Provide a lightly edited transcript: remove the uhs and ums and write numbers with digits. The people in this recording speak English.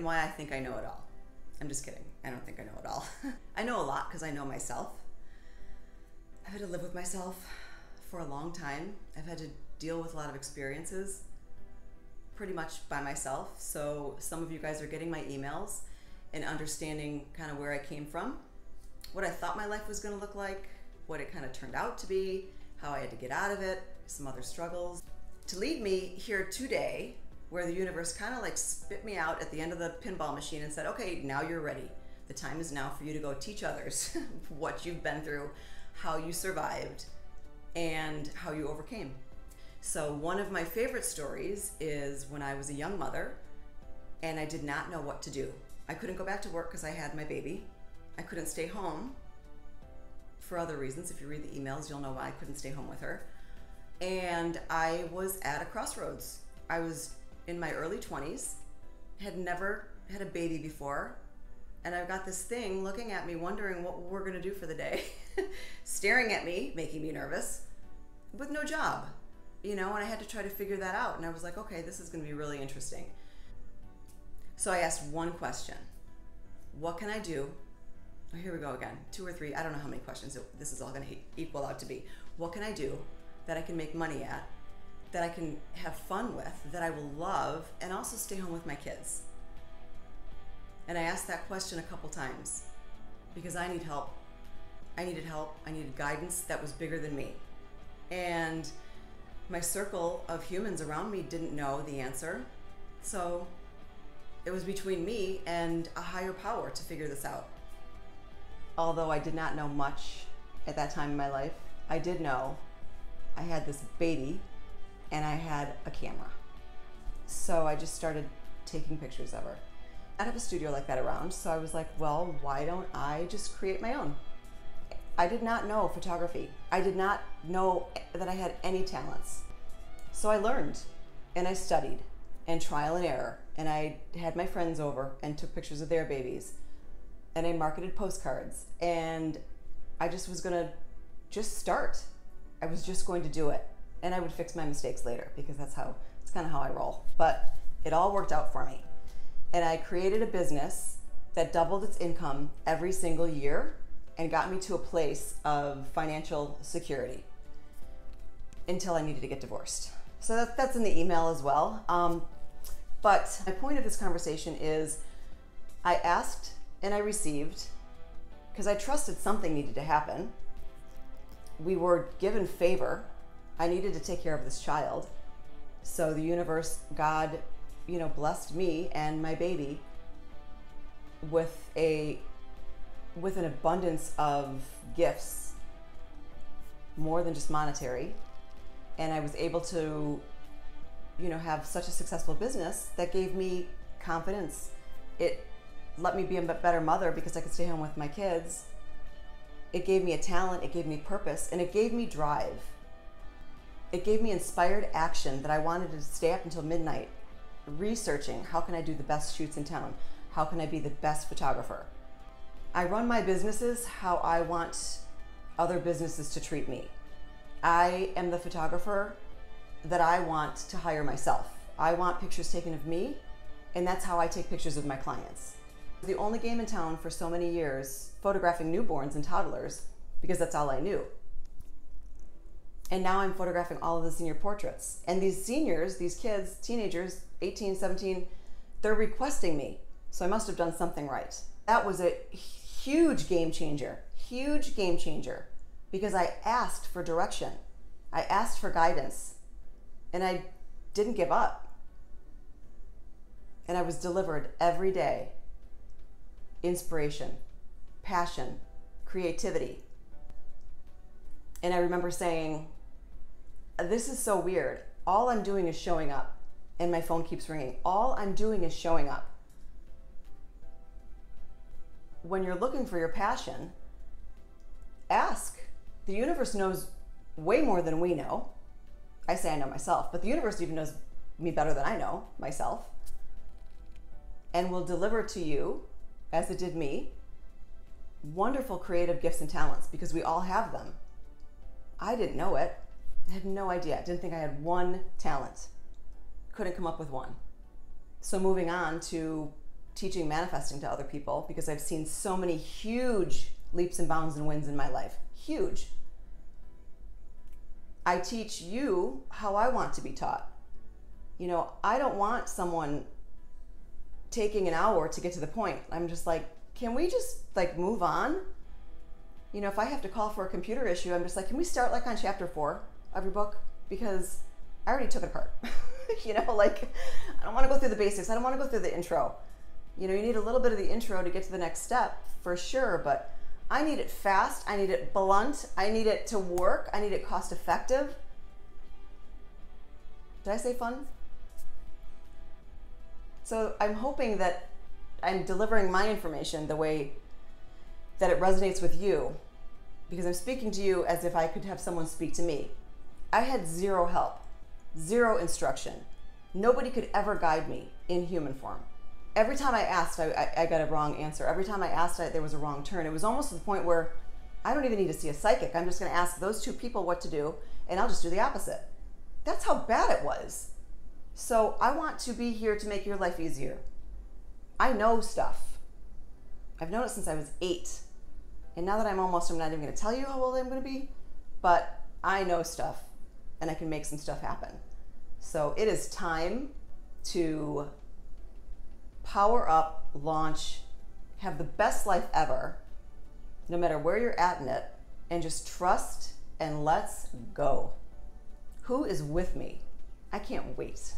why I think I know it all. I'm just kidding. I don't think I know it all. I know a lot because I know myself. I've had to live with myself for a long time. I've had to deal with a lot of experiences pretty much by myself. So some of you guys are getting my emails and understanding kind of where I came from, what I thought my life was going to look like, what it kind of turned out to be, how I had to get out of it, some other struggles. To lead me here today, where the universe kind of like spit me out at the end of the pinball machine and said, okay, now you're ready. The time is now for you to go teach others what you've been through, how you survived, and how you overcame. So one of my favorite stories is when I was a young mother and I did not know what to do. I couldn't go back to work because I had my baby. I couldn't stay home for other reasons. If you read the emails, you'll know why I couldn't stay home with her. And I was at a crossroads. I was in my early 20s, had never had a baby before, and I've got this thing looking at me wondering what we're gonna do for the day, staring at me, making me nervous, with no job, you know, and I had to try to figure that out. And I was like, okay, this is gonna be really interesting. So I asked one question: what can I do? Oh, here we go again, 2 or 3, I don't know how many questions this is all gonna equal out to be. What can I do that I can make money at, that I can have fun with, that I will love, and also stay home with my kids? And I asked that question a couple times because I need help. I needed help. I needed guidance that was bigger than me. And my circle of humans around me didn't know the answer. So it was between me and a higher power to figure this out. Although I did not know much at that time in my life, I did know I had this baby and I had a camera. So I just started taking pictures of her. I don't have a studio like that around, so I was like, well, why don't I just create my own? I did not know photography. I did not know that I had any talents. So I learned and I studied and trial and error, and I had my friends over and took pictures of their babies, and I marketed postcards, and I just was gonna just start. I was just going to do it, and I would fix my mistakes later because it's kind of how I roll. But it all worked out for me. And I created a business that doubled its income every single year and got me to a place of financial security until I needed to get divorced. So that's in the email as well. But my point of this conversation is I asked and I received because I trusted something needed to happen. We were given favor. I needed to take care of this child. So the universe, God, you know, blessed me and my baby with an abundance of gifts, more than just monetary. And I was able to, you know, have such a successful business that gave me confidence. It let me be a better mother because I could stay home with my kids. It gave me a talent, it gave me purpose, and it gave me drive. It gave me inspired action that I wanted to stay up until midnight researching how can I do the best shoots in town? How can I be the best photographer? I run my businesses how I want other businesses to treat me. I am the photographer that I want to hire myself. I want pictures taken of me, and that's how I take pictures of my clients. The only game in town for so many years, photographing newborns and toddlers, because that's all I knew. And now I'm photographing all of the senior portraits. And these seniors, these kids, teenagers, 18, 17, they're requesting me. So I must have done something right. That was a huge game changer, because I asked for direction. I asked for guidance, and I didn't give up. And I was delivered every day inspiration, passion, creativity. And I remember saying, this is so weird. All I'm doing is showing up, and my phone keeps ringing. All I'm doing is showing up. When you're looking for your passion, ask. The universe knows way more than we know. I say I know myself, but the universe even knows me better than I know myself, and will deliver to you, as it did me, wonderful creative gifts and talents, because we all have them. I didn't know it. I had no idea. I didn't think I had one talent. Couldn't come up with one. So moving on to teaching manifesting to other people because I've seen so many huge leaps and bounds and wins in my life. Huge. I teach you how I want to be taught. You know, I don't want someone taking an hour to get to the point. I'm just like, can we just like move on? You know, if I have to call for a computer issue, I'm just like, can we start like on chapter 4 of your book? Because I already took it apart. You know, like, I don't want to go through the basics. I don't want to go through the intro. You know, you need a little bit of the intro to get to the next step for sure, but I need it fast. I need it blunt. I need it to work. I need it cost effective. Did I say fun? So I'm hoping that I'm delivering my information the way that it resonates with you, because I'm speaking to you as if I could have someone speak to me. I had zero help, zero instruction. Nobody could ever guide me in human form. Every time I asked, I got a wrong answer. Every time I asked, there was a wrong turn. It was almost to the point where I don't even need to see a psychic. I'm just going to ask those two people what to do, and I'll just do the opposite. That's how bad it was. So I want to be here to make your life easier. I know stuff. I've known it since I was 8. And now that I'm not even going to tell you how old I'm going to be, but I know stuff, and I can make some stuff happen. So it is time to power up, launch, have the best life ever, no matter where you're at in it, and just trust and let's go. Who is with me? I can't wait.